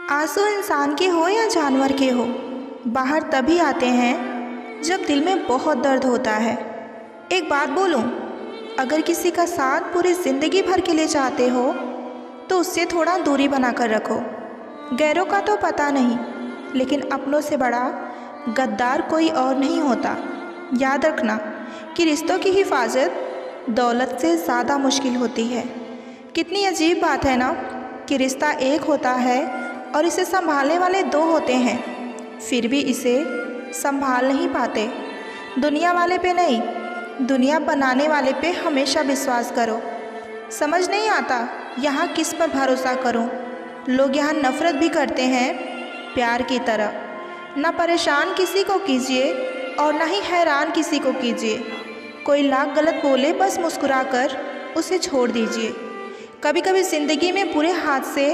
आंसू इंसान के हो या जानवर के हो, बाहर तभी आते हैं जब दिल में बहुत दर्द होता है। एक बात बोलूं, अगर किसी का साथ पूरी ज़िंदगी भर के लिए चाहते हो तो उससे थोड़ा दूरी बनाकर रखो। गैरों का तो पता नहीं, लेकिन अपनों से बड़ा गद्दार कोई और नहीं होता। याद रखना कि रिश्तों की हिफाजत दौलत से ज़्यादा मुश्किल होती है। कितनी अजीब बात है ना कि रिश्ता एक होता है और इसे संभालने वाले दो होते हैं, फिर भी इसे संभाल नहीं पाते। दुनिया वाले पे नहीं, दुनिया बनाने वाले पे हमेशा विश्वास करो। समझ नहीं आता यहाँ किस पर भरोसा करूँ। लोग यहाँ नफ़रत भी करते हैं प्यार की तरह। ना परेशान किसी को कीजिए और ना ही हैरान किसी को कीजिए। कोई लाख गलत बोले बस मुस्कुराकर उसे छोड़ दीजिए। कभी कभी ज़िंदगी में बुरे हाथ से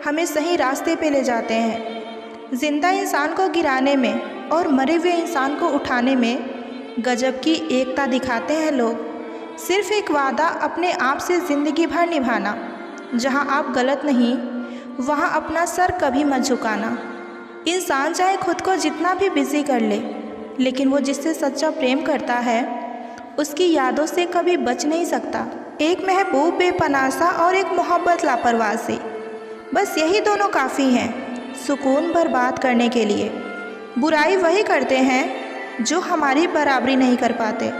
हमें सही रास्ते पे ले जाते हैं। जिंदा इंसान को गिराने में और मरे हुए इंसान को उठाने में गजब की एकता दिखाते हैं लोग। सिर्फ एक वादा अपने आप से ज़िंदगी भर निभाना। जहां आप गलत नहीं, वहां अपना सर कभी मत झुकाना। इंसान चाहे खुद को जितना भी बिजी कर ले, लेकिन वो जिससे सच्चा प्रेम करता है उसकी यादों से कभी बच नहीं सकता। एक महबूब बेपनाह सा और एक मोहब्बत लापरवाह से, बस यही दोनों काफ़ी हैं सुकून बर्बाद करने के लिए। बुराई वही करते हैं जो हमारी बराबरी नहीं कर पाते।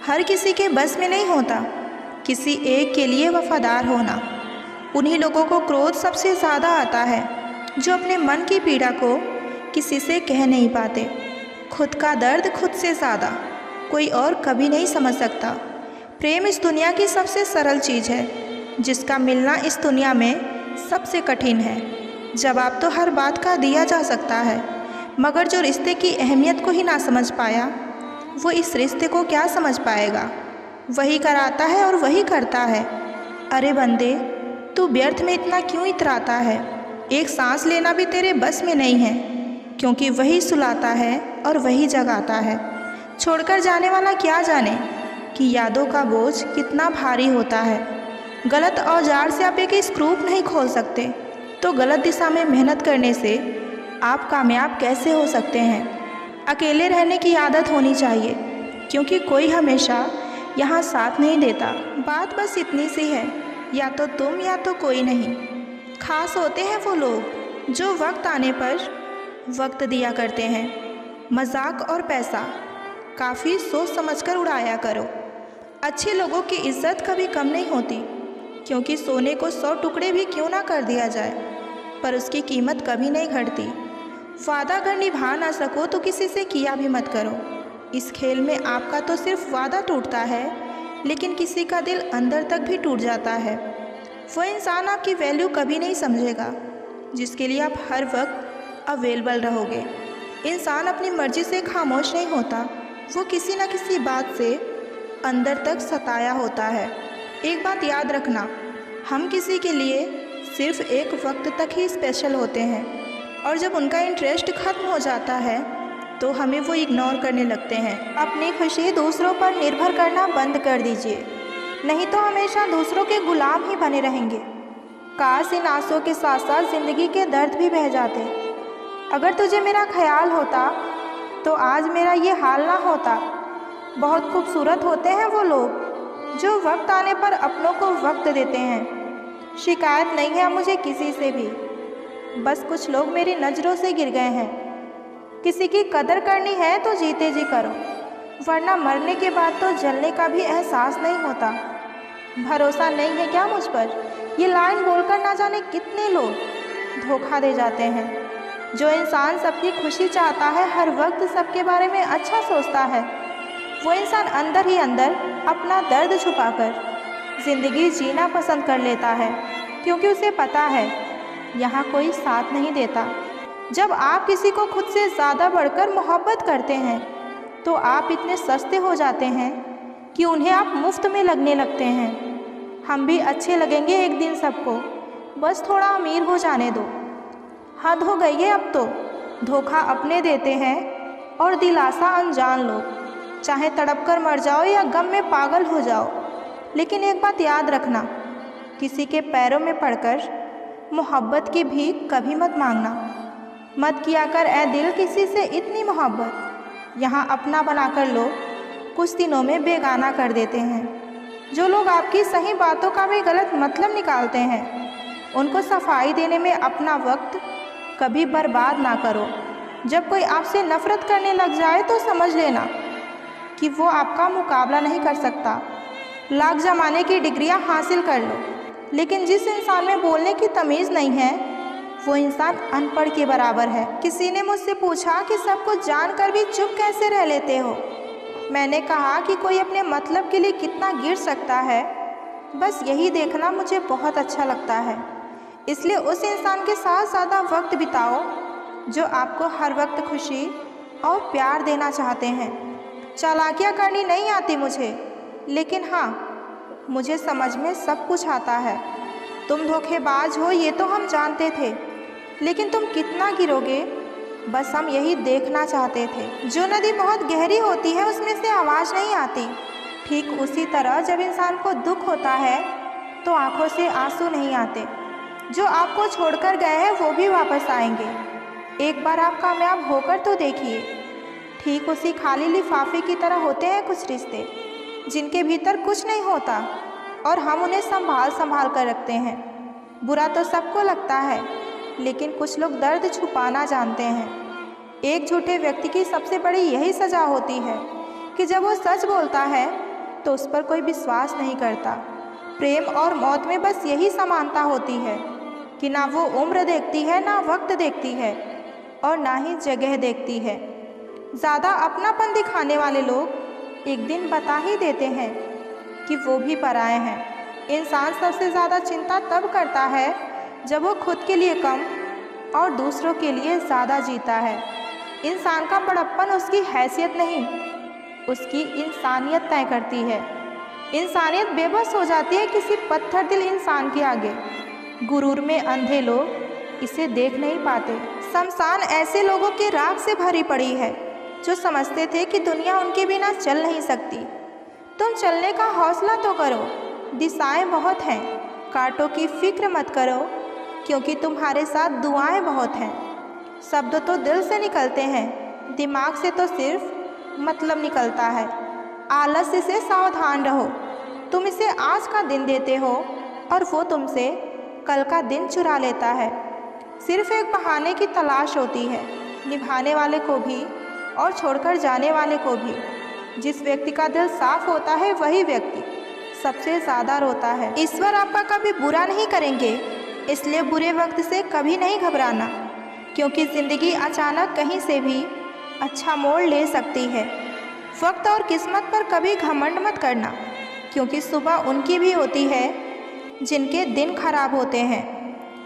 हर किसी के बस में नहीं होता किसी एक के लिए वफादार होना। उन्हीं लोगों को क्रोध सबसे ज़्यादा आता है जो अपने मन की पीड़ा को किसी से कह नहीं पाते। खुद का दर्द खुद से ज़्यादा कोई और कभी नहीं समझ सकता। प्रेम इस दुनिया की सबसे सरल चीज़ है, जिसका मिलना इस दुनिया में सबसे कठिन है। जवाब तो हर बात का दिया जा सकता है, मगर जो रिश्ते की अहमियत को ही ना समझ पाया, वो इस रिश्ते को क्या समझ पाएगा। वही कराता है और वही करता है। अरे बंदे, तू व्यर्थ में इतना क्यों इतराता है। एक सांस लेना भी तेरे बस में नहीं है, क्योंकि वही सुलाता है और वही जगाता है। छोड़कर जाने वाला क्या जाने कि यादों का बोझ कितना भारी होता है। गलत औजार से आप एक स्क्रू नहीं खोल सकते, तो गलत दिशा में मेहनत करने से आप कामयाब कैसे हो सकते हैं। अकेले रहने की आदत होनी चाहिए, क्योंकि कोई हमेशा यहाँ साथ नहीं देता। बात बस इतनी सी है, या तो तुम या तो कोई नहीं। खास होते हैं वो लोग जो वक्त आने पर वक्त दिया करते हैं। मजाक और पैसा काफ़ी सोच समझकर उड़ाया करो। अच्छे लोगों की इज्जत कभी कम नहीं होती, क्योंकि सोने को 100 टुकड़े भी क्यों ना कर दिया जाए, पर उसकी कीमत कभी नहीं घटती। वादा अगर निभा ना सको तो किसी से किया भी मत करो। इस खेल में आपका तो सिर्फ वादा टूटता है, लेकिन किसी का दिल अंदर तक भी टूट जाता है। वो इंसान आपकी वैल्यू कभी नहीं समझेगा जिसके लिए आप हर वक्त अवेलेबल रहोगे। इंसान अपनी मर्जी से खामोश नहीं होता, वो किसी न किसी बात से अंदर तक सताया होता है। एक बात याद रखना, हम किसी के लिए सिर्फ एक वक्त तक ही स्पेशल होते हैं, और जब उनका इंटरेस्ट ख़त्म हो जाता है तो हमें वो इग्नोर करने लगते हैं। अपनी खुशी दूसरों पर निर्भर करना बंद कर दीजिए, नहीं तो हमेशा दूसरों के गुलाम ही बने रहेंगे। काश इन आंसुओं के साथ साथ ज़िंदगी के दर्द भी बह जाते। अगर तुझे मेरा ख्याल होता तो आज मेरा ये हाल ना होता। बहुत खूबसूरत होते हैं वो लोग जो वक्त आने पर अपनों को वक्त देते हैं। शिकायत नहीं है मुझे किसी से भी, बस कुछ लोग मेरी नज़रों से गिर गए हैं। किसी की कदर करनी है तो जीते जी करो, वरना मरने के बाद तो जलने का भी एहसास नहीं होता। भरोसा नहीं है क्या मुझ पर? ये लाइन बोलकर ना जाने कितने लोग धोखा दे जाते हैं। जो इंसान सबकी खुशी चाहता है, हर वक्त सबके बारे में अच्छा सोचता है, वो इंसान अंदर ही अंदर अपना दर्द छुपाकर ज़िंदगी जीना पसंद कर लेता है, क्योंकि उसे पता है यहाँ कोई साथ नहीं देता। जब आप किसी को खुद से ज़्यादा बढ़कर मोहब्बत करते हैं तो आप इतने सस्ते हो जाते हैं कि उन्हें आप मुफ्त में लगने लगते हैं। हम भी अच्छे लगेंगे एक दिन सबको, बस थोड़ा अमीर हो जाने दो। हद हो गई है अब तो। धोखा अपने देते हैं और दिलासा अनजान लोग। चाहे तड़प कर मर जाओ या गम में पागल हो जाओ, लेकिन एक बात याद रखना, किसी के पैरों में पड़कर मोहब्बत की भीख कभी मत मांगना। मत किया कर ऐ दिल किसी से इतनी मोहब्बत, यहाँ अपना बनाकर लोग कुछ दिनों में बेगाना कर देते हैं। जो लोग आपकी सही बातों का भी गलत मतलब निकालते हैं, उनको सफाई देने में अपना वक्त कभी बर्बाद ना करो। जब कोई आपसे नफ़रत करने लग जाए तो समझ लेना कि वो आपका मुकाबला नहीं कर सकता। लाख ज़माने की डिग्रियां हासिल कर लो, लेकिन जिस इंसान में बोलने की तमीज़ नहीं है, वो इंसान अनपढ़ के बराबर है। किसी ने मुझसे पूछा कि सब कुछ जानकर भी चुप कैसे रह लेते हो। मैंने कहा कि कोई अपने मतलब के लिए कितना गिर सकता है, बस यही देखना मुझे बहुत अच्छा लगता है। इसलिए उस इंसान के साथ ज़्यादा वक्त बिताओ जो आपको हर वक्त खुशी और प्यार देना चाहते हैं। चालाकियाँ करनी नहीं आती मुझे, लेकिन हाँ, मुझे समझ में सब कुछ आता है। तुम धोखेबाज हो ये तो हम जानते थे, लेकिन तुम कितना गिरोगे बस हम यही देखना चाहते थे। जो नदी बहुत गहरी होती है उसमें से आवाज़ नहीं आती, ठीक उसी तरह जब इंसान को दुख होता है तो आंखों से आंसू नहीं आते। जो आपको छोड़कर गए हैं वो भी वापस आएंगे। एक बार आप कामयाब होकर तो देखिए। ठीक उसी खाली लिफाफे की तरह होते हैं कुछ रिश्ते, जिनके भीतर कुछ नहीं होता और हम उन्हें संभाल कर रखते हैं। बुरा तो सबको लगता है, लेकिन कुछ लोग दर्द छुपाना जानते हैं। एक झूठे व्यक्ति की सबसे बड़ी यही सज़ा होती है कि जब वो सच बोलता है तो उस पर कोई विश्वास नहीं करता। प्रेम और मौत में बस यही समानता होती है कि ना वो उम्र देखती है, ना वक्त देखती है और ना ही जगह देखती है। ज़्यादा अपनापन दिखाने वाले लोग एक दिन बता ही देते हैं कि वो भी पराए हैं। इंसान सबसे ज़्यादा चिंता तब करता है जब वो खुद के लिए कम और दूसरों के लिए ज़्यादा जीता है। इंसान का बड़प्पन उसकी हैसियत नहीं, उसकी इंसानियत तय करती है। इंसानियत बेबस हो जाती है किसी पत्थर दिल इंसान के आगे। गुरूर में अंधे लोग इसे देख नहीं पाते। शमशान ऐसे लोगों की राख से भरी पड़ी है जो समझते थे कि दुनिया उनके बिना चल नहीं सकती। तुम चलने का हौसला तो करो, दिशाएं बहुत हैं। कांटों की फिक्र मत करो, क्योंकि तुम्हारे साथ दुआएं बहुत हैं। शब्द तो दिल से निकलते हैं, दिमाग से तो सिर्फ मतलब निकलता है। आलस्य से सावधान रहो। तुम इसे आज का दिन देते हो और वो तुमसे कल का दिन चुरा लेता है। सिर्फ एक बहाने की तलाश होती है, निभाने वाले को भी और छोड़कर जाने वाले को भी। जिस व्यक्ति का दिल साफ होता है वही व्यक्ति सबसे ज़्यादा रोता है। ईश्वर आपका कभी बुरा नहीं करेंगे, इसलिए बुरे वक्त से कभी नहीं घबराना, क्योंकि ज़िंदगी अचानक कहीं से भी अच्छा मोड़ ले सकती है। वक्त और किस्मत पर कभी घमंड मत करना, क्योंकि सुबह उनकी भी होती है जिनके दिन खराब होते हैं।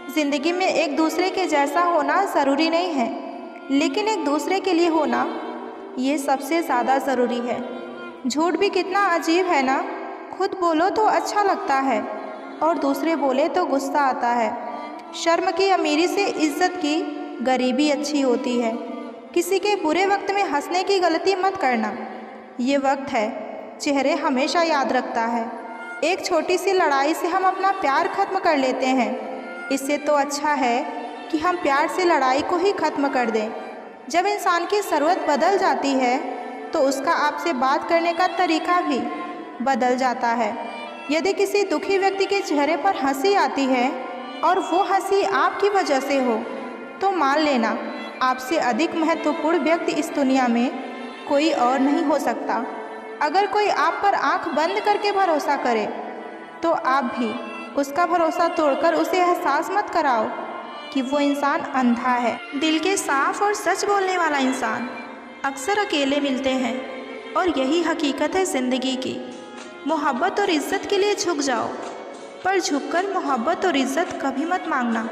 ज़िंदगी में एक दूसरे के जैसा होना ज़रूरी नहीं है, लेकिन एक दूसरे के लिए होना ये सबसे ज़्यादा ज़रूरी है। झूठ भी कितना अजीब है ना, खुद बोलो तो अच्छा लगता है और दूसरे बोले तो गुस्सा आता है। शर्म की अमीरी से इज्जत की गरीबी अच्छी होती है। किसी के बुरे वक्त में हंसने की गलती मत करना। ये वक्त है, चेहरे हमेशा याद रखता है। एक छोटी सी लड़ाई से हम अपना प्यार ख़त्म कर लेते हैं। इससे तो अच्छा है कि हम प्यार से लड़ाई को ही ख़त्म कर दें। जब इंसान की ज़रूरत बदल जाती है तो उसका आपसे बात करने का तरीका भी बदल जाता है। यदि किसी दुखी व्यक्ति के चेहरे पर हंसी आती है और वो हंसी आपकी वजह से हो, तो मान लेना आपसे अधिक महत्वपूर्ण व्यक्ति इस दुनिया में कोई और नहीं हो सकता। अगर कोई आप पर आंख बंद करके भरोसा करे तो आप भी उसका भरोसा तोड़कर उसे एहसास मत कराओ कि वो इंसान अंधा है। दिल के साफ और सच बोलने वाला इंसान अक्सर अकेले मिलते हैं और यही हकीकत है ज़िंदगी की। मोहब्बत और इज़्ज़त के लिए झुक जाओ, पर झुककर मोहब्बत और इज़्ज़त कभी मत मांगना।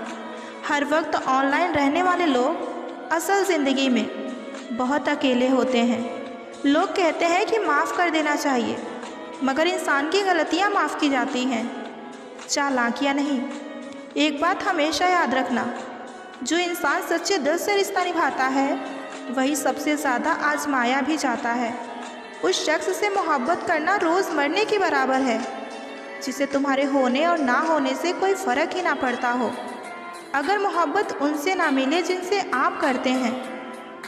हर वक्त ऑनलाइन रहने वाले लोग असल ज़िंदगी में बहुत अकेले होते हैं। लोग कहते हैं कि माफ़ कर देना चाहिए, मगर इंसान की गलतियाँ माफ़ की जाती हैं, चालाकियाँ नहीं। एक बात हमेशा याद रखना, जो इंसान सच्चे दिल से रिश्ता निभाता है वही सबसे ज़्यादा आजमाया भी जाता है। उस शख्स से मोहब्बत करना रोज़ मरने के बराबर है, जिसे तुम्हारे होने और ना होने से कोई फ़र्क ही ना पड़ता हो। अगर मोहब्बत उनसे ना मिले जिनसे आप करते हैं,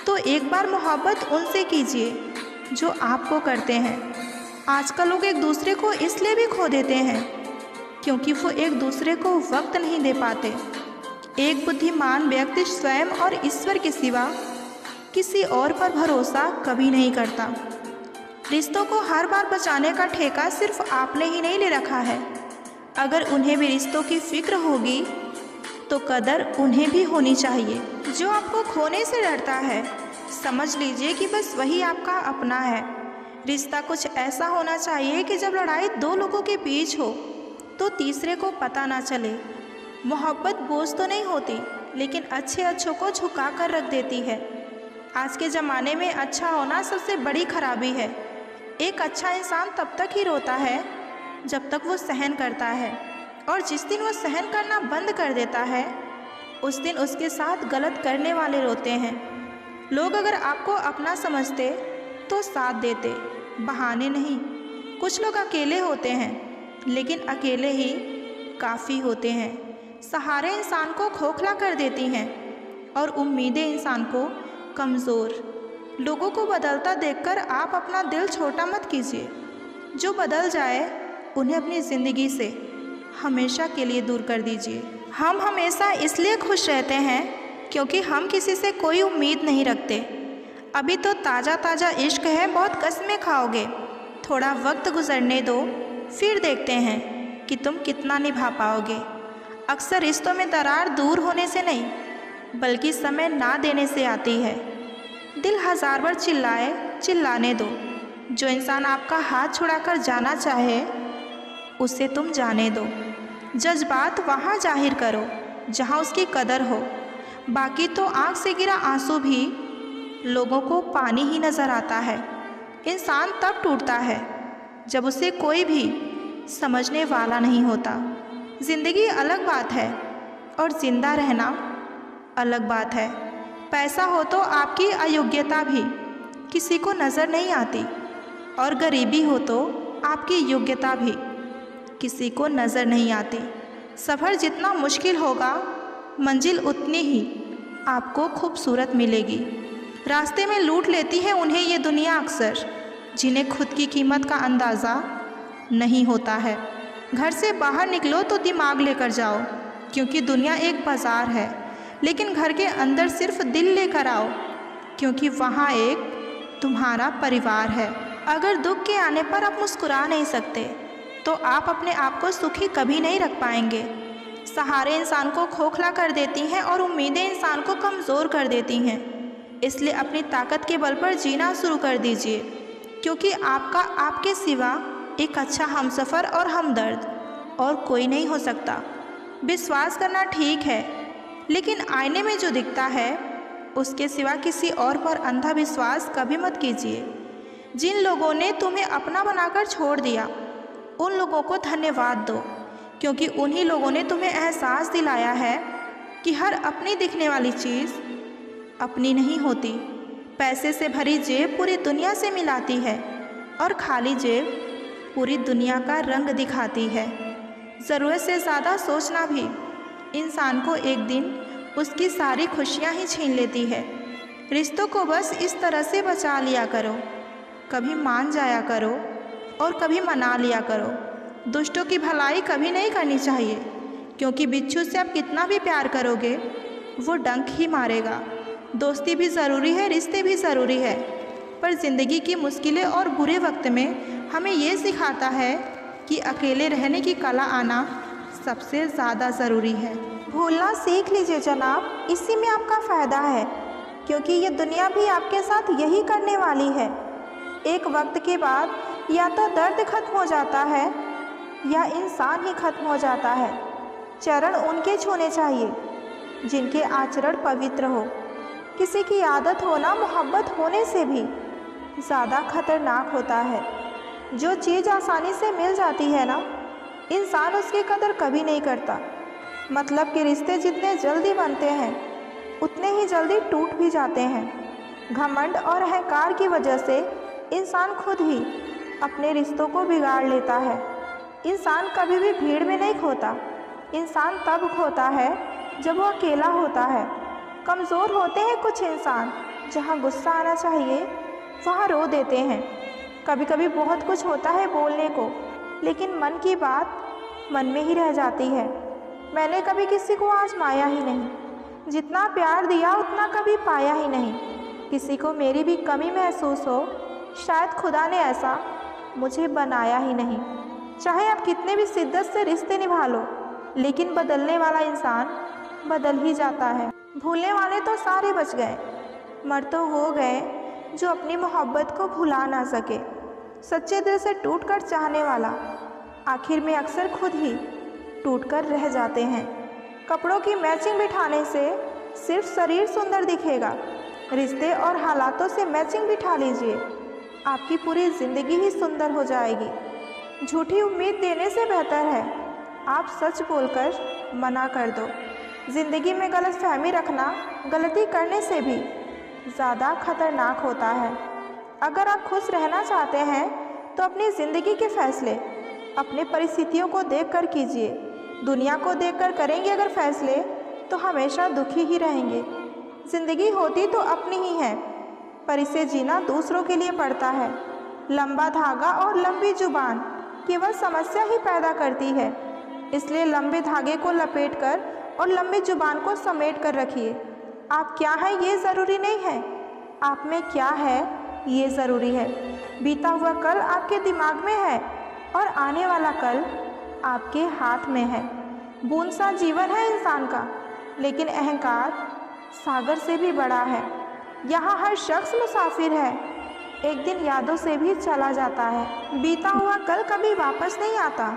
तो एक बार मोहब्बत उनसे कीजिए जो आपको करते हैं। आजकल लोग एक दूसरे को इसलिए भी खो देते हैं क्योंकि वो एक दूसरे को वक्त नहीं दे पाते। एक बुद्धिमान व्यक्ति स्वयं और ईश्वर के सिवा किसी और पर भरोसा कभी नहीं करता। रिश्तों को हर बार बचाने का ठेका सिर्फ आपने ही नहीं ले रखा है। अगर उन्हें भी रिश्तों की फिक्र होगी तो कदर उन्हें भी होनी चाहिए। जो आपको खोने से डरता है, समझ लीजिए कि बस वही आपका अपना है। रिश्ता कुछ ऐसा होना चाहिए कि जब लड़ाई दो लोगों के बीच हो तो तीसरे को पता ना चले। मोहब्बत बोझ तो नहीं होती, लेकिन अच्छे अच्छों को झुका कर रख देती है। आज के ज़माने में अच्छा होना सबसे बड़ी खराबी है। एक अच्छा इंसान तब तक ही रोता है जब तक वो सहन करता है, और जिस दिन वो सहन करना बंद कर देता है उस दिन उसके साथ गलत करने वाले रोते हैं। लोग अगर आपको अपना समझते तो साथ देते, बहाने नहीं। कुछ लोग अकेले होते हैं, लेकिन अकेले ही काफ़ी होते हैं। सहारे इंसान को खोखला कर देती हैं और उम्मीदें इंसान को कमज़ोर। लोगों को बदलता देखकर आप अपना दिल छोटा मत कीजिए। जो बदल जाए उन्हें अपनी ज़िंदगी से हमेशा के लिए दूर कर दीजिए। हम हमेशा इसलिए खुश रहते हैं क्योंकि हम किसी से कोई उम्मीद नहीं रखते। अभी तो ताज़ा ताज़ा इश्क है, बहुत कस्में खाओगे। थोड़ा वक्त गुजरने दो, फिर देखते हैं कि तुम कितना निभा पाओगे। अक्सर रिश्तों में दरार दूर होने से नहीं, बल्कि समय ना देने से आती है। दिल हज़ार बार चिल्लाए, चिल्लाने दो। जो इंसान आपका हाथ छुड़ाकर जाना चाहे उसे तुम जाने दो। जज्बात वहाँ जाहिर करो जहाँ उसकी कदर हो। बाकी तो आँख से गिरा आंसू भी लोगों को पानी ही नज़र आता है। इंसान तब टूटता है जब उसे कोई भी समझने वाला नहीं होता। ज़िंदगी अलग बात है और ज़िंदा रहना अलग बात है। पैसा हो तो आपकी अयोग्यता भी किसी को नज़र नहीं आती, और गरीबी हो तो आपकी योग्यता भी किसी को नज़र नहीं आती। सफ़र जितना मुश्किल होगा, मंजिल उतनी ही आपको खूबसूरत मिलेगी। रास्ते में लूट लेती है उन्हें ये दुनिया अक्सर, जिन्हें खुद की कीमत का अंदाज़ा नहीं होता है। घर से बाहर निकलो तो दिमाग लेकर जाओ, क्योंकि दुनिया एक बाज़ार है। लेकिन घर के अंदर सिर्फ दिल लेकर आओ, क्योंकि वहाँ एक तुम्हारा परिवार है। अगर दुख के आने पर आप मुस्कुरा नहीं सकते तो आप अपने आप को सुखी कभी नहीं रख पाएंगे। सहारे इंसान को खोखला कर देती हैं और उम्मीदें इंसान को कमज़ोर कर देती हैं। इसलिए अपनी ताकत के बल पर जीना शुरू कर दीजिए, क्योंकि आपका आपके सिवा एक अच्छा हमसफ़र और हमदर्द और कोई नहीं हो सकता। विश्वास करना ठीक है, लेकिन आईने में जो दिखता है उसके सिवा किसी और पर अंधा विश्वास कभी मत कीजिए। जिन लोगों ने तुम्हें अपना बनाकर छोड़ दिया, उन लोगों को धन्यवाद दो, क्योंकि उन्हीं लोगों ने तुम्हें एहसास दिलाया है कि हर अपनी दिखने वाली चीज़ अपनी नहीं होती। पैसे से भरी जेब पूरी दुनिया से मिलाती है, और खाली जेब पूरी दुनिया का रंग दिखाती है। ज़रूरत से ज़्यादा सोचना भी इंसान को एक दिन उसकी सारी खुशियाँ ही छीन लेती है। रिश्तों को बस इस तरह से बचा लिया करो, कभी मान जाया करो और कभी मना लिया करो। दुष्टों की भलाई कभी नहीं करनी चाहिए, क्योंकि बिच्छू से आप कितना भी प्यार करोगे वो डंक ही मारेगा। दोस्ती भी ज़रूरी है, रिश्ते भी ज़रूरी है, पर ज़िंदगी की मुश्किलें और बुरे वक्त में हमें ये सिखाता है कि अकेले रहने की कला आना सबसे ज़्यादा ज़रूरी है। भूलना सीख लीजिए जनाब, इसी में आपका फ़ायदा है, क्योंकि ये दुनिया भी आपके साथ यही करने वाली है। एक वक्त के बाद या तो दर्द खत्म हो जाता है या इंसान ही खत्म हो जाता है। चरण उनके छूने चाहिए जिनके आचरण पवित्र हो। किसी की आदत होना मोहब्बत होने से भी ज़्यादा खतरनाक होता है। जो चीज़ आसानी से मिल जाती है ना, इंसान उसकी कदर कभी नहीं करता। मतलब कि रिश्ते जितने जल्दी बनते हैं उतने ही जल्दी टूट भी जाते हैं। घमंड और अहंकार की वजह से इंसान खुद ही अपने रिश्तों को बिगाड़ लेता है। इंसान कभी भी भीड़ में नहीं खोता, इंसान तब खोता है जब वो अकेला होता है। कमज़ोर होते हैं कुछ इंसान, जहाँ गुस्सा आना चाहिए वहाँ रो देते हैं। कभी कभी बहुत कुछ होता है बोलने को, लेकिन मन की बात मन में ही रह जाती है। मैंने कभी किसी को आजमाया ही नहीं, जितना प्यार दिया उतना कभी पाया ही नहीं। किसी को मेरी भी कमी महसूस हो, शायद खुदा ने ऐसा मुझे बनाया ही नहीं। चाहे आप कितने भी शिद्दत से रिश्ते निभा लो, लेकिन बदलने वाला इंसान बदल ही जाता है। भूलने वाले तो सारे बच गए, मर तो हो गए जो अपनी मोहब्बत को भुला ना सके। सच्चे दिल से टूटकर चाहने वाला आखिर में अक्सर खुद ही टूटकर रह जाते हैं। कपड़ों की मैचिंग बिठाने से सिर्फ शरीर सुंदर दिखेगा, रिश्ते और हालातों से मैचिंग बिठा लीजिए, आपकी पूरी ज़िंदगी ही सुंदर हो जाएगी। झूठी उम्मीद देने से बेहतर है आप सच बोलकर मना कर दो। ज़िंदगी में गलतफहमी रखना गलती करने से भी ज़्यादा खतरनाक होता है। अगर आप खुश रहना चाहते हैं तो अपनी ज़िंदगी के फैसले अपने परिस्थितियों को देखकर कीजिए। दुनिया को देखकर करेंगे अगर फैसले तो हमेशा दुखी ही रहेंगे। ज़िंदगी होती तो अपनी ही है, पर इसे जीना दूसरों के लिए पड़ता है। लंबा धागा और लंबी जुबान केवल समस्या ही पैदा करती है, इसलिए लंबे धागे को लपेटकर और लंबी जुबान को समेट कर रखिए। आप क्या हैं ये ज़रूरी नहीं है, आप में क्या है ये ज़रूरी है। बीता हुआ कल आपके दिमाग में है और आने वाला कल आपके हाथ में है। बूंद सा जीवन है इंसान का, लेकिन अहंकार सागर से भी बड़ा है। यहाँ हर शख्स मुसाफिर है, एक दिन यादों से भी चला जाता है। बीता हुआ कल कभी वापस नहीं आता,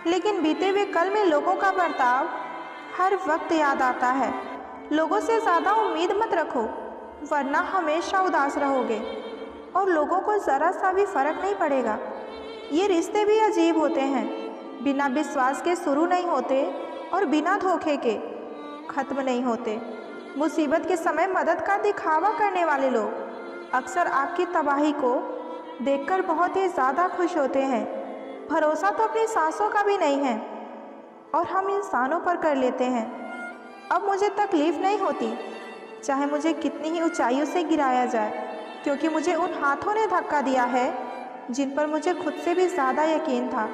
लेकिन बीते हुए कल में लोगों का बर्ताव हर वक्त याद आता है। लोगों से ज़्यादा उम्मीद मत रखो, वरना हमेशा उदास रहोगे और लोगों को ज़रा सा भी फ़र्क नहीं पड़ेगा। ये रिश्ते भी अजीब होते हैं, बिना विश्वास के शुरू नहीं होते और बिना धोखे के ख़त्म नहीं होते। मुसीबत के समय मदद का दिखावा करने वाले लोग अक्सर आपकी तबाही को देखकर बहुत ही ज़्यादा खुश होते हैं। भरोसा तो अपनी सांसों का भी नहीं है और हम इंसानों पर कर लेते हैं। अब मुझे तकलीफ़ नहीं होती, चाहे मुझे कितनी ही ऊंचाइयों से गिराया जाए, क्योंकि मुझे उन हाथों ने धक्का दिया है जिन पर मुझे खुद से भी ज़्यादा यकीन था।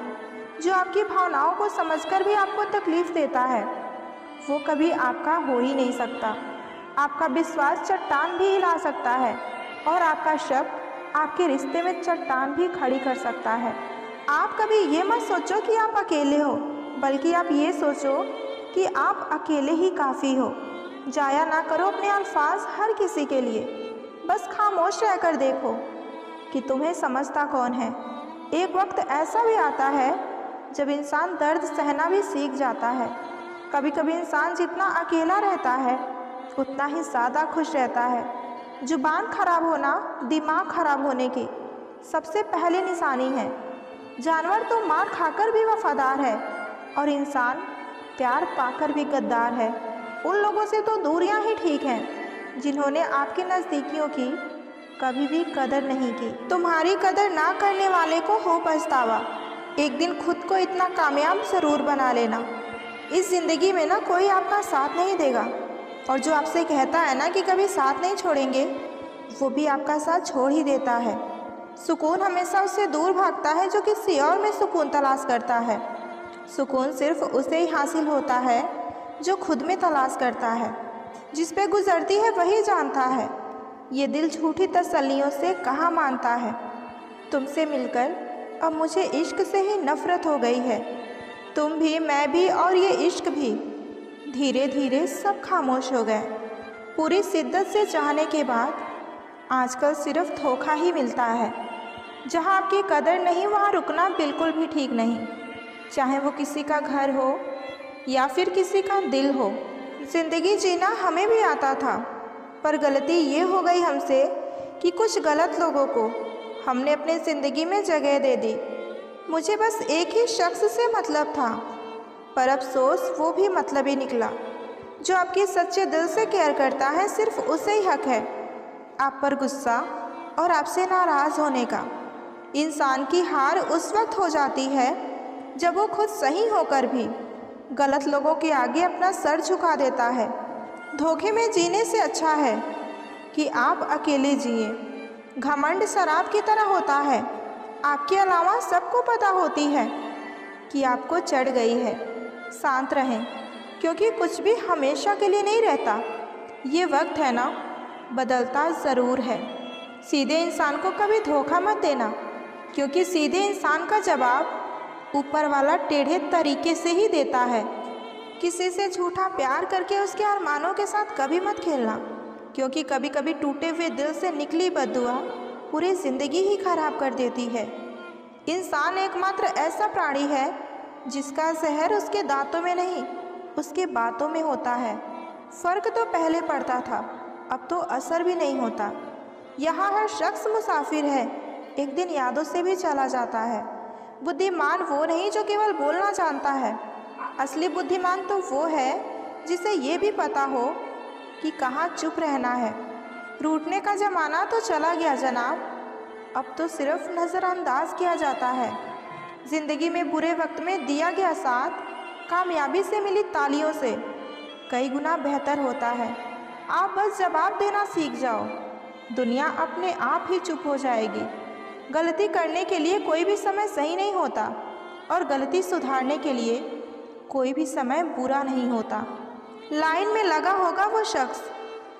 जो आपकी भावनाओं को समझकर भी आपको तकलीफ़ देता है, वो कभी आपका हो ही नहीं सकता। आपका विश्वास चट्टान भी हिला सकता है और आपका शब्द आपके रिश्ते में चट्टान भी खड़ी कर सकता है। आप कभी ये मत सोचो कि आप अकेले हो, बल्कि आप ये सोचो कि आप अकेले ही काफ़ी हो। जाया ना करो अपने अल्फाज हर किसी के लिए, बस खामोश रहकर देखो कि तुम्हें समझता कौन है। एक वक्त ऐसा भी आता है जब इंसान दर्द सहना भी सीख जाता है। कभी कभी इंसान जितना अकेला रहता है उतना ही ज़्यादा खुश रहता है। जुबान खराब होना दिमाग खराब होने की सबसे पहली निशानी है। जानवर तो मार खाकर भी वफादार है और इंसान प्यार पाकर भी गद्दार है। उन लोगों से तो दूरियां ही ठीक हैं जिन्होंने आपकी नज़दीकियों की कभी भी कदर नहीं की। तुम्हारी कदर ना करने वाले को हो पछतावा। एक दिन खुद को इतना कामयाब ज़रूर बना लेना। इस ज़िंदगी में ना कोई आपका साथ नहीं देगा, और जो आपसे कहता है ना कि कभी साथ नहीं छोड़ेंगे, वो भी आपका साथ छोड़ ही देता है। सुकून हमेशा उससे दूर भागता है जो किसी और में सुकून तलाश करता है। सुकून सिर्फ उसे ही हासिल होता है जो खुद में तलाश करता है। जिस पे गुजरती है वही जानता है, ये दिल झूठी तसल्लियों से कहाँ मानता है। तुमसे मिलकर अब मुझे इश्क से ही नफ़रत हो गई है। तुम भी, मैं भी और ये इश्क भी धीरे धीरे सब खामोश हो गए। पूरी शिद्दत से चाहने के बाद आजकल सिर्फ धोखा ही मिलता है। जहाँ आपकी कदर नहीं वहाँ रुकना बिल्कुल भी ठीक नहीं, चाहे वो किसी का घर हो या फिर किसी का दिल हो। ज़िंदगी जीना हमें भी आता था, पर गलती ये हो गई हमसे कि कुछ गलत लोगों को हमने अपने ज़िंदगी में जगह दे दी। मुझे बस एक ही शख्स से मतलब था, पर अफसोस वो भी मतलब ही निकला। जो आपके सच्चे दिल से केयर करता है सिर्फ उसे ही हक है आप पर गुस्सा और आपसे नाराज़ होने का। इंसान की हार उस वक्त हो जाती है जब वो खुद सही होकर भी गलत लोगों के आगे अपना सर झुका देता है। धोखे में जीने से अच्छा है कि आप अकेले जिए। घमंड शराब की तरह होता है, आपके अलावा सबको पता होती है कि आपको चढ़ गई है। शांत रहें, क्योंकि कुछ भी हमेशा के लिए नहीं रहता। ये वक्त है ना, बदलता ज़रूर है। सीधे इंसान को कभी धोखा मत देना, क्योंकि सीधे इंसान का जवाब ऊपर वाला टेढ़े तरीके से ही देता है। किसी से झूठा प्यार करके उसके अरमानों के साथ कभी मत खेलना, क्योंकि कभी कभी टूटे हुए दिल से निकली बद्दुआ पूरी ज़िंदगी ही खराब कर देती है। इंसान एकमात्र ऐसा प्राणी है जिसका जहर उसके दांतों में नहीं, उसके बातों में होता है। फ़र्क तो पहले पड़ता था, अब तो असर भी नहीं होता। यहाँ हर शख्स मुसाफिर है, एक दिन यादों से भी चला जाता है। बुद्धिमान वो नहीं जो केवल बोलना जानता है, असली बुद्धिमान तो वो है जिसे ये भी पता हो कि कहाँ चुप रहना है। रूठने का ज़माना तो चला गया जनाब, अब तो सिर्फ नज़रअंदाज किया जाता है। ज़िंदगी में बुरे वक्त में दिया गया साथ कामयाबी से मिली तालियों से कई गुना बेहतर होता है। आप बस जवाब देना सीख जाओ, दुनिया अपने आप ही चुप हो जाएगी। गलती करने के लिए कोई भी समय सही नहीं होता, और गलती सुधारने के लिए कोई भी समय बुरा नहीं होता। लाइन में लगा होगा वो शख्स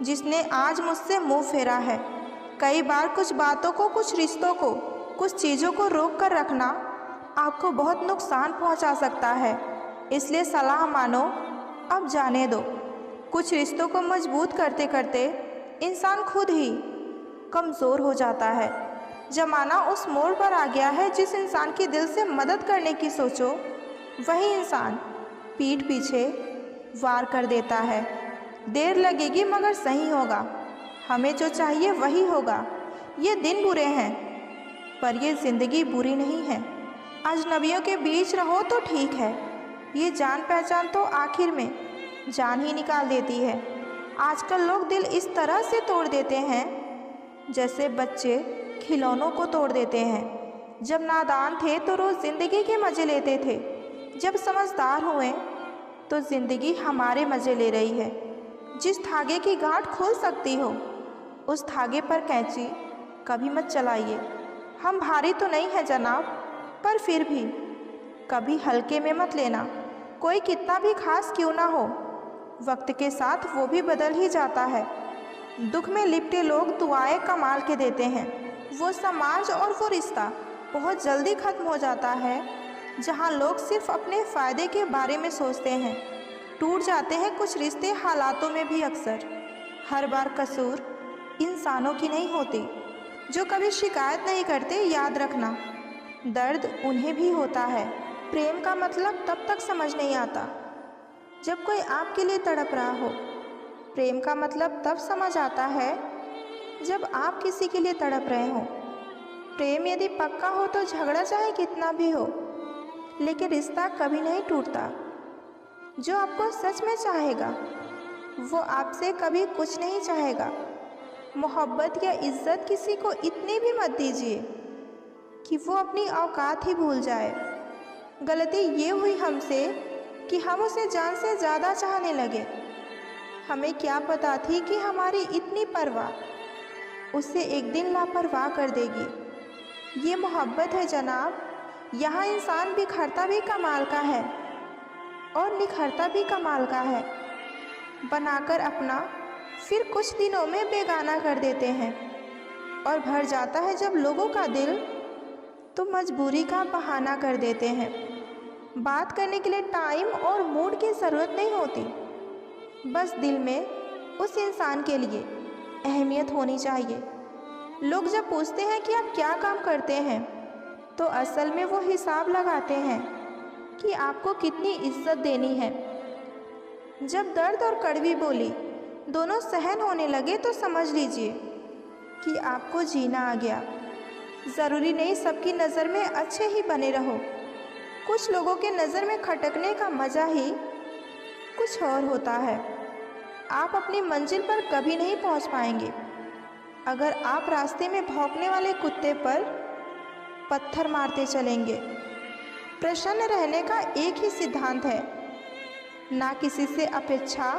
जिसने आज मुझसे मुंह फेरा है। कई बार कुछ बातों को, कुछ रिश्तों को, कुछ चीज़ों को रोक कर रखना आपको बहुत नुकसान पहुंचा सकता है। इसलिए सलाह मानो, अब जाने दो। कुछ रिश्तों को मजबूत करते करते इंसान खुद ही कमज़ोर हो जाता है। ज़माना उस मोड़ पर आ गया है, जिस इंसान की दिल से मदद करने की सोचो वही इंसान पीठ पीछे वार कर देता है। देर लगेगी मगर सही होगा, हमें जो चाहिए वही होगा। ये दिन बुरे हैं पर ये ज़िंदगी बुरी नहीं है। अजनबियों के बीच रहो तो ठीक है, ये जान पहचान तो आखिर में जान ही निकाल देती है। आजकल लोग दिल इस तरह से तोड़ देते हैं जैसे बच्चे खिलौनों को तोड़ देते हैं। जब नादान थे तो रोज़ ज़िंदगी के मज़े लेते थे, जब समझदार हुए तो ज़िंदगी हमारे मज़े ले रही है। जिस धागे की गांठ खोल सकती हो उस धागे पर कैंची कभी मत चलाइए। हम भारी तो नहीं है जनाब, पर फिर भी कभी हल्के में मत लेना। कोई कितना भी खास क्यों ना हो, वक्त के साथ वो भी बदल ही जाता है। दुख में लिपटे लोग दुआएं कमाल के देते हैं। वो समाज और वो रिश्ता बहुत जल्दी ख़त्म हो जाता है जहाँ लोग सिर्फ अपने फ़ायदे के बारे में सोचते हैं। टूट जाते हैं कुछ रिश्ते हालातों में भी अक्सर। हर बार कसूर इंसानों की नहीं होती जो कभी शिकायत नहीं करते। याद रखना, दर्द उन्हें भी होता है। प्रेम का मतलब तब तक समझ नहीं आता जब कोई आपके लिए तड़प रहा हो। प्रेम का मतलब तब समझ आता है जब आप किसी के लिए तड़प रहे हो। प्रेम यदि पक्का हो तो झगड़ा चाहे कितना भी हो, लेकिन रिश्ता कभी नहीं टूटता। जो आपको सच में चाहेगा वो आपसे कभी कुछ नहीं चाहेगा। मोहब्बत या इज्जत किसी को इतनी भी मत दीजिए कि वो अपनी औकात ही भूल जाए। गलती ये हुई हमसे कि हम उसे जान से ज़्यादा चाहने लगे। हमें क्या पता थी कि हमारी इतनी परवाह उसे एक दिन लापरवाह कर देगी। ये मोहब्बत है जनाब, यहाँ इंसान बिखरता भी कमाल का है और निखरता भी कमाल का है। बनाकर अपना फिर कुछ दिनों में बेगाना कर देते हैं, और भर जाता है जब लोगों का दिल तो मजबूरी का बहाना कर देते हैं। बात करने के लिए टाइम और मूड की ज़रूरत नहीं होती, बस दिल में उस इंसान के लिए अहमियत होनी चाहिए। लोग जब पूछते हैं कि आप क्या काम करते हैं तो असल में वो हिसाब लगाते हैं कि आपको कितनी इज्जत देनी है। जब दर्द और कड़वी बोली दोनों सहन होने लगे तो समझ लीजिए कि आपको जीना आ गया। ज़रूरी नहीं सबकी नज़र में अच्छे ही बने रहो। कुछ लोगों के नज़र में खटकने का मज़ा ही कुछ और होता है। आप अपनी मंजिल पर कभी नहीं पहुंच पाएंगे अगर आप रास्ते में भौंकने वाले कुत्ते पर पत्थर मारते चलेंगे। प्रसन्न रहने का एक ही सिद्धांत है, ना किसी से अपेक्षा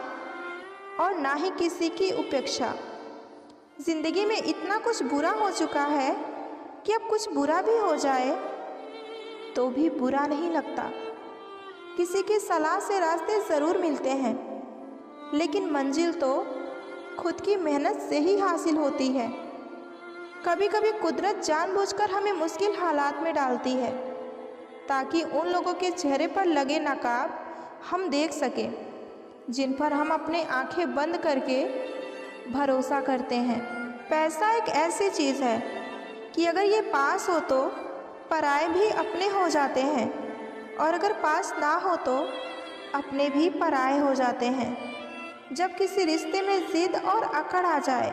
और ना ही किसी की उपेक्षा। ज़िंदगी में इतना कुछ बुरा हो चुका है कि अब कुछ बुरा भी हो जाए तो भी बुरा नहीं लगता। किसी की सलाह से रास्ते ज़रूर मिलते हैं, लेकिन मंजिल तो खुद की मेहनत से ही हासिल होती है। कभी कभी कुदरत जानबूझकर हमें मुश्किल हालात में डालती है ताकि उन लोगों के चेहरे पर लगे नकाब हम देख सकें जिन पर हम अपने आंखें बंद करके भरोसा करते हैं। पैसा एक ऐसी चीज़ है कि अगर ये पास हो तो पराए भी अपने हो जाते हैं, और अगर पास ना हो तो अपने भी पराए हो जाते हैं। जब किसी रिश्ते में ज़िद और अकड़ आ जाए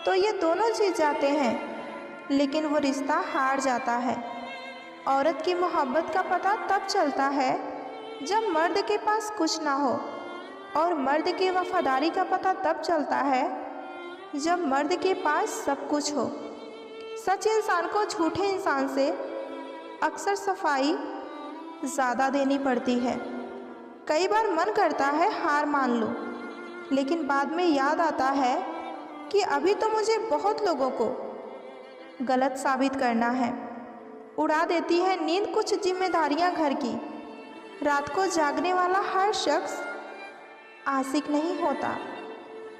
तो ये दोनों जीत जाते हैं, लेकिन वो रिश्ता हार जाता है। औरत की मोहब्बत का पता तब चलता है जब मर्द के पास कुछ ना हो, और मर्द की वफादारी का पता तब चलता है जब मर्द के पास सब कुछ हो। सच इंसान को झूठे इंसान से अक्सर सफाई ज़्यादा देनी पड़ती है। कई बार मन करता है हार मान लूं, लेकिन बाद में याद आता है कि अभी तो मुझे बहुत लोगों को गलत साबित करना है। उड़ा देती है नींद कुछ जिम्मेदारियां घर की। रात को जागने वाला हर शख्स आशिक नहीं होता।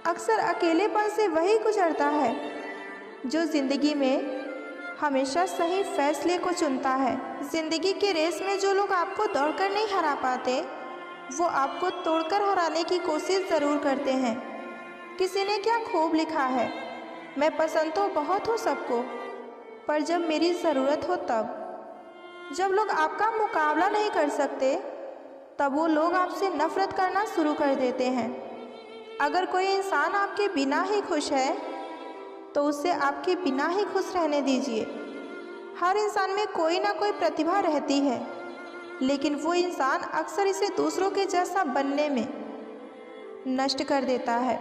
अक्सर अकेलेपन से वही गुजरता है जो ज़िंदगी में हमेशा सही फैसले को चुनता है। ज़िंदगी के रेस में जो लोग आपको दौड़कर नहीं हरा पाते, वो आपको तोड़कर हराने की कोशिश ज़रूर करते हैं। किसी ने क्या खूब लिखा है, मैं पसंद तो बहुत हूँ सबको, पर जब मेरी ज़रूरत हो तब। जब लोग आपका मुकाबला नहीं कर सकते, तब वो लोग आपसे नफ़रत करना शुरू कर देते हैं। अगर कोई इंसान आपके बिना ही खुश है तो उसे आपके बिना ही खुश रहने दीजिए। हर इंसान में कोई ना कोई प्रतिभा रहती है, लेकिन वो इंसान अक्सर इसे दूसरों के जैसा बनने में नष्ट कर देता है।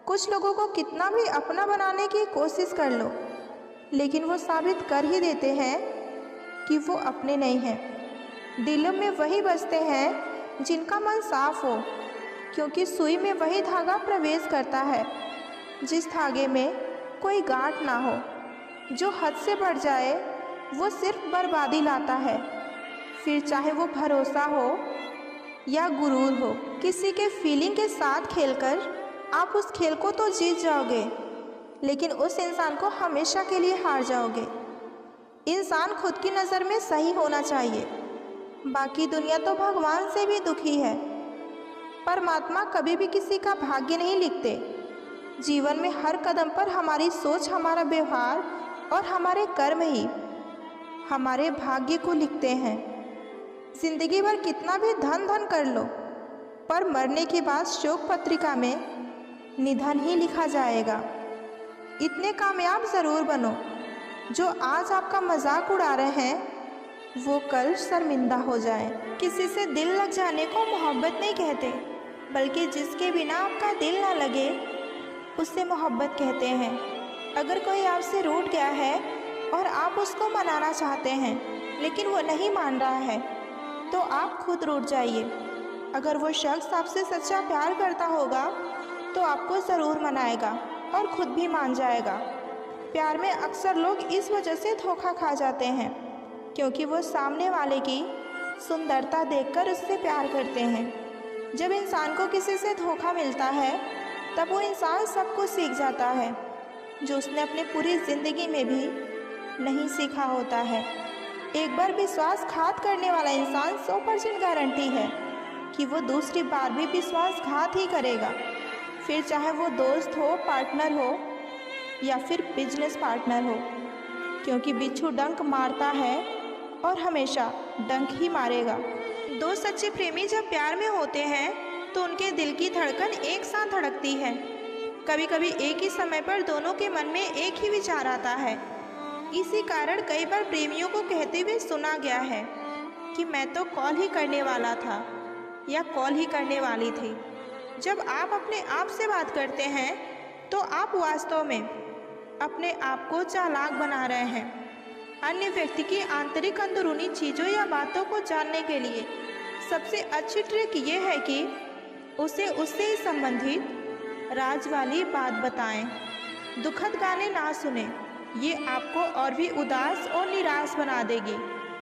कुछ लोगों को कितना भी अपना बनाने की कोशिश कर लो, लेकिन वो साबित कर ही देते हैं कि वो अपने नहीं हैं। दिलों में वही बसते हैं जिनका मन साफ हो, क्योंकि सुई में वही धागा प्रवेश करता है जिस धागे में कोई गांठ ना हो। जो हद से बढ़ जाए वो सिर्फ बर्बादी लाता है, फिर चाहे वो भरोसा हो या गुरूर हो। किसी के फीलिंग के साथ खेलकर आप उस खेल को तो जीत जाओगे, लेकिन उस इंसान को हमेशा के लिए हार जाओगे। इंसान खुद की नज़र में सही होना चाहिए, बाकी दुनिया तो भगवान से भी दुखी है। परमात्मा कभी भी किसी का भाग्य नहीं लिखते। जीवन में हर कदम पर हमारी सोच, हमारा व्यवहार और हमारे कर्म ही हमारे भाग्य को लिखते हैं। जिंदगी भर कितना भी धन धन कर लो, पर मरने के बाद शोक पत्रिका में निधन ही लिखा जाएगा। इतने कामयाब ज़रूर बनो जो आज आपका मजाक उड़ा रहे हैं वो कल शर्मिंदा हो जाए। किसी से दिल लग जाने को मोहब्बत नहीं कहते, बल्कि जिसके बिना आपका दिल ना लगे उससे मोहब्बत कहते हैं। अगर कोई आपसे रूठ गया है और आप उसको मनाना चाहते हैं लेकिन वो नहीं मान रहा है, तो आप खुद रूठ जाइए। अगर वो शख्स आपसे सच्चा प्यार करता होगा तो आपको ज़रूर मनाएगा और खुद भी मान जाएगा। प्यार में अक्सर लोग इस वजह से धोखा खा जाते हैं क्योंकि वो सामने वाले की सुंदरता देखकर उससे प्यार करते हैं। जब इंसान को किसी से धोखा मिलता है तब वो इंसान सब कुछ सीख जाता है जो उसने अपनी पूरी ज़िंदगी में भी नहीं सीखा होता है। एक बार विश्वासघात करने वाला इंसान 100% गारंटी है कि वो दूसरी बार भी विश्वासघात ही करेगा, फिर चाहे वो दोस्त हो, पार्टनर हो या फिर बिजनेस पार्टनर हो, क्योंकि बिच्छू डंक मारता है और हमेशा डंक ही मारेगा। दो सच्चे प्रेमी जब प्यार में होते हैं तो उनके दिल की धड़कन एक साथ धड़कती है। कभी कभी एक ही समय पर दोनों के मन में एक ही विचार आता है। इसी कारण कई बार प्रेमियों को कहते हुए सुना गया है कि मैं तो कॉल ही करने वाला था या कॉल ही करने वाली थी। जब आप अपने आप से बात करते हैं तो आप वास्तव में अपने आप को चालाक बना रहे हैं। अन्य व्यक्ति की आंतरिक अंदरूनी चीज़ों या बातों को जानने के लिए सबसे अच्छी ट्रिक ये है कि उसे उससे ही संबंधित राज वाली बात बताएं। दुखद गाने ना सुने, ये आपको और भी उदास और निराश बना देगी।